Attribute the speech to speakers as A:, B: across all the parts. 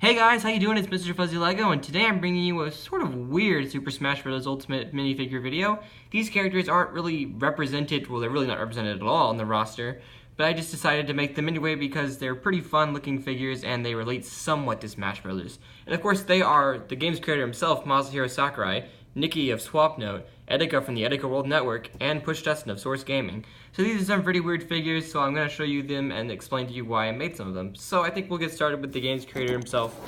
A: Hey guys, how you doing? It's Mr. Fuzzy Lego, and today I'm bringing you a sort of weird Super Smash Bros. Ultimate minifigure video. These characters aren't really represented, well, they're really not represented at all on the roster, but I just decided to make them anyway because they're pretty fun looking figures and they relate somewhat to Smash Bros. And of course they are the game's creator himself, Masahiro Sakurai, Nikki of Swapnote, Etika from the Etika World Network, and Dustin of Source Gaming. So these are some pretty weird figures, so I'm going to show you them and explain to you why I made some of them. So I think we'll get started with the game's creator himself,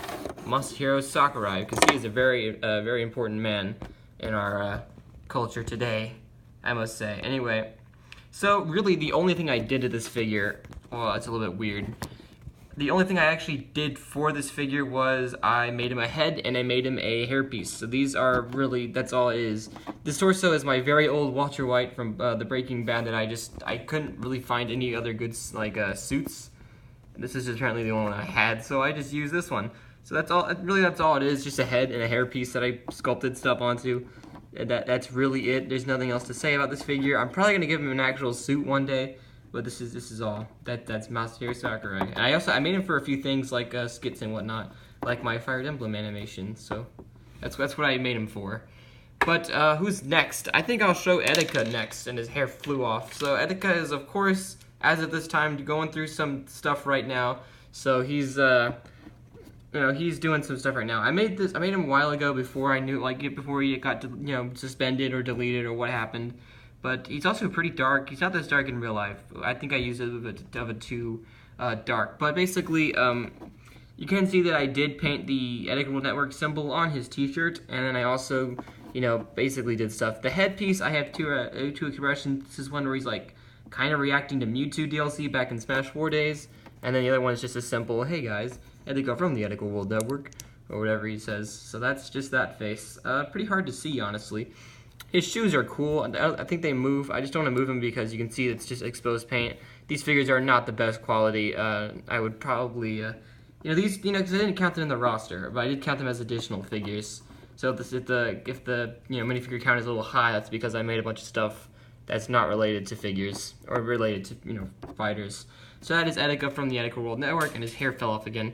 A: Masahiro Sakurai, because he is a very important man in our culture today, I must say. Anyway, so really the only thing I did to this figure, well, it's a little bit weird. The only thing I actually did for this figure was I made him a head and I made him a hairpiece. So these are really, that's all it is. This torso is my very old Walter White from the Breaking Bad that I couldn't really find any other good suits. This is apparently the only one I had, so I just used this one. So that's all, really that's all it is, just a head and a hairpiece that I sculpted stuff onto. That's really it. There's nothing else to say about this figure. I'm probably gonna give him an actual suit one day. But this is all. That's Masahiro Sakurai. And I made him for a few things like skits and whatnot, like my Fire Emblem animation. So that's what I made him for. But who's next? I think I'll show Etika next, and his hair flew off. So Etika is, of course, as of this time, going through some stuff right now. So he's he's doing some stuff right now. I made him a while ago before I knew, before he got suspended or deleted or what happened. But he's also pretty dark. He's not this dark in real life. I think I used it of a too dark. But basically, you can see that I did paint the Etika World Network symbol on his t-shirt. And then I also, basically did stuff. The headpiece, I have two expressions. This is one where he's like kind of reacting to Mewtwo DLC back in Smash 4 days. And then the other one is just a simple, hey guys, Etika from the Etika World Network. Or whatever he says. So that's just that face. Pretty hard to see, honestly. His shoes are cool. I think they move. I just don't want to move them because you can see it's just exposed paint. These figures are not the best quality. I would probably, these, because I didn't count them in the roster, but I did count them as additional figures. So if the minifigure count is a little high, that's because I made a bunch of stuff that's not related to figures or related to fighters. So that is Etika from the Etika World Network, and his hair fell off again.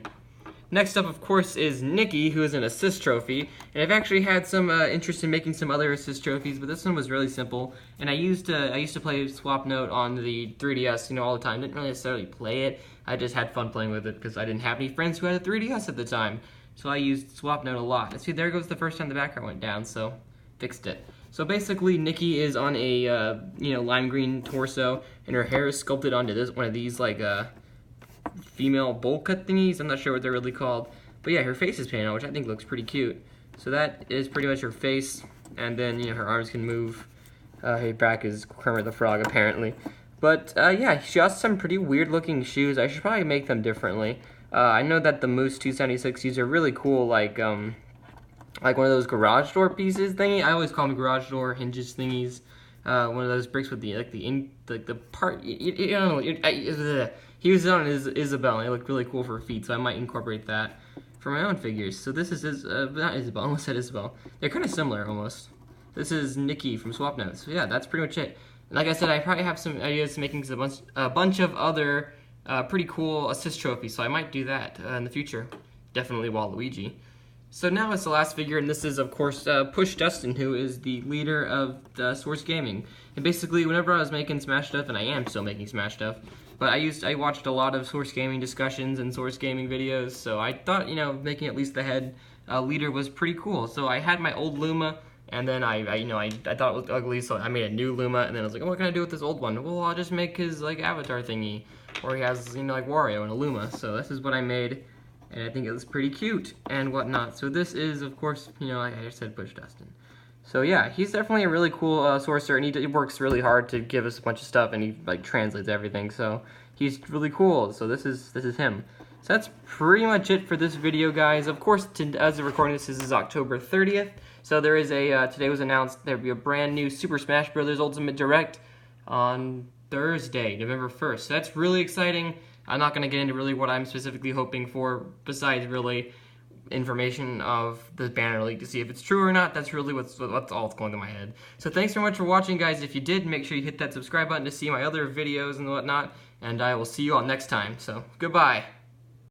A: Next up, of course, is Nikki, who is an assist trophy, and I've actually had some interest in making some other assist trophies, but this one was really simple. And I used to play Swapnote on the 3DS, all the time. Didn't really necessarily play it. I just had fun playing with it because I didn't have any friends who had a 3DS at the time, so I used Swapnote a lot. And see, there goes the first time the background went down, so fixed it. So basically, Nikki is on a lime green torso, and her hair is sculpted onto one of these female bowl cut thingies. I'm not sure what they're really called, but yeah, her face is painted on, which I think looks pretty cute. So that is pretty much her face, and then her arms can move. Her back is Kermit the Frog apparently, but yeah, she has some pretty weird looking shoes. I should probably make them differently. I know that the Moose 276s are really cool, like one of those garage door pieces thingy. I always call them garage door hinges thingies. One of those bricks with the part. I don't know. He was on Isabelle, and it looked really cool for her feet, so I might incorporate that for my own figures. So this is not Isabelle. I almost said Isabelle. They're kind of similar almost. This is Nikki from Swapnote. So yeah, that's pretty much it. And like I said, I probably have some ideas to making a bunch of other pretty cool assist trophies. So I might do that in the future. Definitely Waluigi. So now it's the last figure, and this is, of course, Dustin, who is the leader of Source Gaming. And basically, whenever I was making Smash stuff, and I am still making Smash stuff, but I watched a lot of Source Gaming discussions and Source Gaming videos, so I thought, making at least the head leader was pretty cool. So I had my old Luma, and then I thought it looked ugly, so I made a new Luma, and then I was like, oh, what can I do with this old one? Well, I'll just make his, avatar thingy, where he has, Wario and a Luma. So this is what I made. And I think it was pretty cute and whatnot. So this is, of course, like I just said, Dustin. So yeah, he's definitely a really cool sorcerer, and he works really hard to give us a bunch of stuff, and he translates everything. So he's really cool. So this is him. So that's pretty much it for this video, guys. Of course, as of recording this is October 30th. So there is today was announced there'll be a brand new Super Smash Bros. Ultimate Direct on Thursday, November 1st. So that's really exciting. I'm not going to get into really what I'm specifically hoping for, besides really information of the banner leak to see if it's true or not. That's really what's all that's going through my head. So thanks so much for watching, guys. If you did, make sure you hit that subscribe button to see my other videos and whatnot, and I will see you all next time. So goodbye.